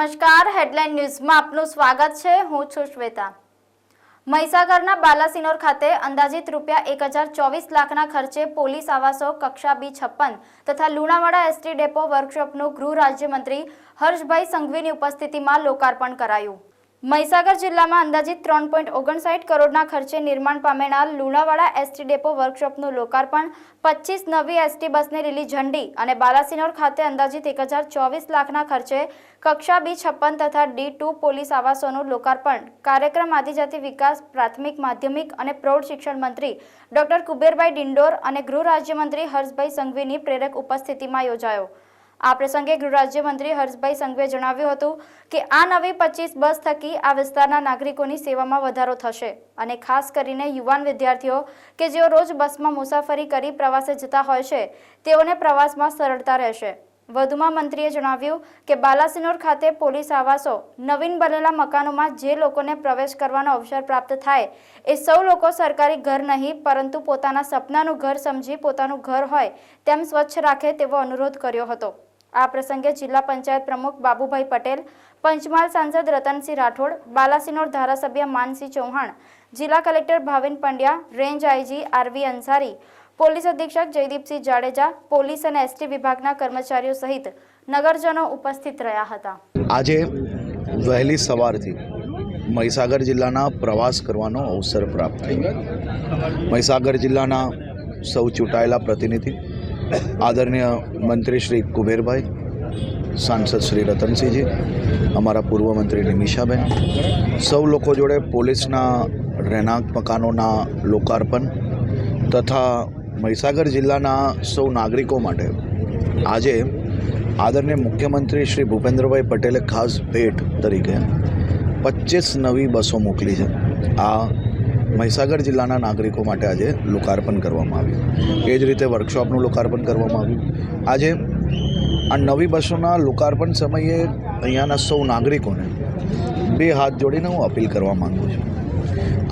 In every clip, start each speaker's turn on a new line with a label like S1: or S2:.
S1: નમસ્કાર, હેડલાઇન ન્યૂઝમાં આપનું સ્વાગત છે। હું છું શ્વેતા। મહીસાગરના બાલાસિનોર ખાતે અંદાજિત ₹1024 લાખના ખર્ચે પોલીસ આવાસો કક્ષા B56 તથા લુણાવાડા એસટી ડેપો વર્કશોપનું ગૃહ રાજ્યમંત્રી હર્ષભાઈ સંઘવીની ઉપસ્થિતિમાં લોકાર્પણ કરાયું। મહીસાગર જિલ્લામાં અંદાજિત 3.59 કરોડના ખર્ચે નિર્માણ પામેલા લુણાવાડા એસટી ડેપો વર્કશોપનું લોકાર્પણ, 25 નવી એસટી બસને લીલી ઝંડી અને બાલાસિનોર ખાતે અંદાજિત 1024 લાખના ખર્ચે કક્ષા B56 તથા D2 પોલીસ આવાસોનું લોકાર્પણ કાર્યક્રમ આદિજાતિ વિકાસ, પ્રાથમિક, માધ્યમિક અને પ્રૌઢ શિક્ષણ મંત્રી ડોક્ટર કુબેરભાઈ ડિંડોર અને ગૃહ રાજ્યમંત્રી હર્ષભાઈ સંઘવીની પ્રેરક ઉપસ્થિતિમાં યોજાયો। આ પ્રસંગે ગૃહ રાજ્યમંત્રી હર્ષભાઈ સંઘવીએ જણાવ્યું હતું કે આ નવી 25 બસ થકી આ વિસ્તારના નાગરિકોની સેવામાં વધારો થશે અને ખાસ કરીને યુવાન વિદ્યાર્થીઓ કે જેઓ રોજ બસમાં મુસાફરી કરી પ્રવાસે જતા હોય છે તેઓને પ્રવાસમાં સરળતા રહેશે। વધુમાં મંત્રીએ જણાવ્યું કે બાલાસિનોર ખાતે પોલીસ આવાસો નવીન બનેલા મકાનોમાં જે લોકોને પ્રવેશ કરવાનો અવસર પ્રાપ્ત થાય એ સૌ લોકો સરકારી ઘર નહીં પરંતુ પોતાના સપનાનું ઘર સમજી પોતાનું ઘર હોય તેમ સ્વચ્છ રાખે તેવો અનુરોધ કર્યો હતો। આ પ્રસંગે જિલ્લા પંચાયત પ્રમુખ બાબુભાઈ પટેલ, પંચમહાલ સાંસદ રતનસિંહ રાઠોડ, બાલાસિનોર ધારાસભ્ય માનસિંહ ચૌહાણ, જિલ્લા collector Bhavin Pandya, range IG RV Ansari, police અધિક્ષક જયદીપસિંહ જાડેજા, પોલીસ અને એસટી વિભાગના કર્મચારીઓ સહિત નગરજનો ઉપસ્થિત રહ્યા હતા।
S2: આજે વહેલી સવારથી મહીસાગર જિલ્લાના પ્રવાસ કરવાનો અવસર પ્રાપ્ત થયો। મહીસાગર જિલ્લાના સૌ ચૂંટાયેલા પ્રતિનિધિ આદરણીય મંત્રી શ્રી કુબેરભાઈ, સાંસદ શ્રી રતનસિંહજી, અમારા પૂર્વ મંત્રી નિમિષાબેન, સૌ લોકો જોડે પોલીસના રહેણાંક મકાનોના લોકાર્પણ તથા મહીસાગર જિલ્લાના સૌ નાગરિકો માટે આજે આદરણીય મુખ્યમંત્રી શ્રી ભૂપેન્દ્રભાઈ પટેલે ખાસ ભેટ તરીકે 25 નવી બસો મોકલી છે। આ મહીસાગર જિલ્લાના નાગરિકો માટે આજે લોકાર્પણ કરવામાં આવ્યું। એ જ રીતે વર્કશોપનું લોકાર્પણ કરવામાં આવ્યું। આજે આ નવી બસોના લોકાર્પણ સમયે અહીંયાના સૌ નાગરિકોને બે હાથ જોડીને હું અપીલ કરવા માગું છું।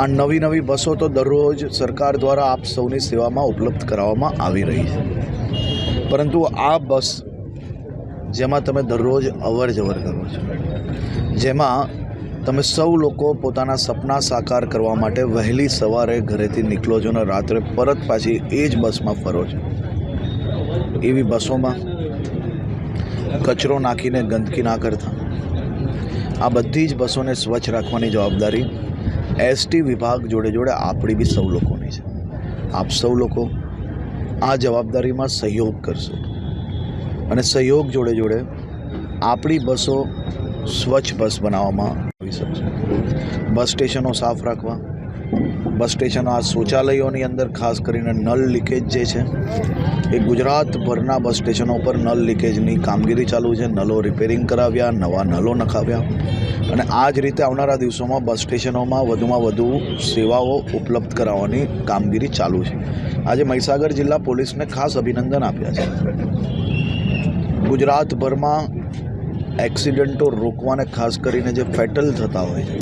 S2: આ નવી બસો તો દરરોજ સરકાર દ્વારા આપ સૌની સેવામાં ઉપલબ્ધ કરાવવામાં આવી રહી છે, પરંતુ આ બસ જેમાં તમે દરરોજ અવર જવર કરો છો, જેમાં તમે સૌ લોકો પોતાના સપના સાકાર કરવા માટે વહેલી સવારે ઘરેથી નીકળો છો અને રાત્રે પરત પાછી એ જ બસમાં ફરો છો, એવી બસોમાં કચરો નાખીને ગંદકી ના કરતા આ બધી જ બસોને સ્વચ્છ રાખવાની જવાબદારી એસટી વિભાગ જોડે જોડે આપણી બી સૌ લોકોની છે। આપ સૌ લોકો આ જવાબદારીમાં સહયોગ કરશો અને સહયોગ જોડે જોડે આપણી બસો સ્વચ્છ બસ બનાવવામાં આવી શકશે। બસ સ્ટેશનો સાફ રાખવા, બસ સ્ટેશનો આ શૌચાલયોની અંદર ખાસ કરીને નળ લીકેજ જે છે એ ગુજરાતભરના બસ સ્ટેશનો પર નળ લીકેજની કામગીરી ચાલુ છે। નળો રિપેરિંગ કરાવ્યા, નવા નળો નખાવ્યા અને આ જ રીતે આવનારા દિવસોમાં બસ સ્ટેશનોમાં વધુમાં વધુ સેવાઓ ઉપલબ્ધ કરાવવાની કામગીરી ચાલુ છે। આજે મહીસાગર જિલ્લા પોલીસને ખાસ અભિનંદન આપ્યા છે। ગુજરાતભરમાં એક્સિડન્ટો રોકવાને ખાસ કરીને જે ફેટલ થતા હોય છે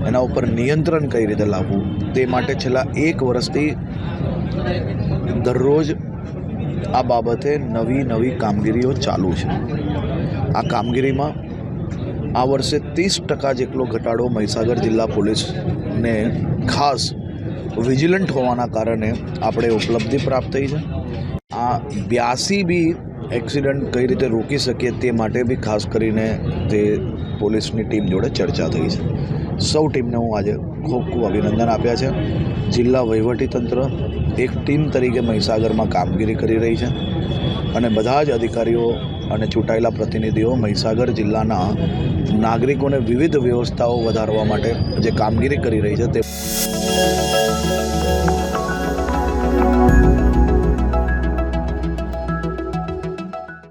S2: એના ઉપર નિયંત્રણ કઈ રીતે લાવવું તે માટે છેલ્લા 1 વર્ષથી દરરોજ આ બાબતે નવી કામગીરીઓ ચાલુ છે। આ કામગીરીમાં આ વર્ષે 30% જેટલો ઘટાડો મહીસાગર જિલ્લા પોલીસને ખાસ વિજિલન્ટ હોવાના કારણે આપણે ઉપલબ્ધિ પ્રાપ્ત થઈ છે। આ 82 બી એક્સિડન્ટ કઈ રીતે રોકી શકીએ તે માટે બી ખાસ કરીને તે પોલીસની ટીમ જોડે ચર્ચા થઈ છે। સૌ ટીમને હું આજે ખૂબ અભિનંદન આપ્યા છે। જિલ્લા વહીવટીતંત્ર એક ટીમ તરીકે મહીસાગરમાં કામગીરી કરી રહી છે અને બધા જ અધિકારીઓ અને ચૂંટાયેલા પ્રતિનિધિઓ મહીસાગર જિલ્લાના નાગરિકોને વિવિધ વ્યવસ્થાઓ વધારવા માટે જે કામગીરી કરી રહી છે તે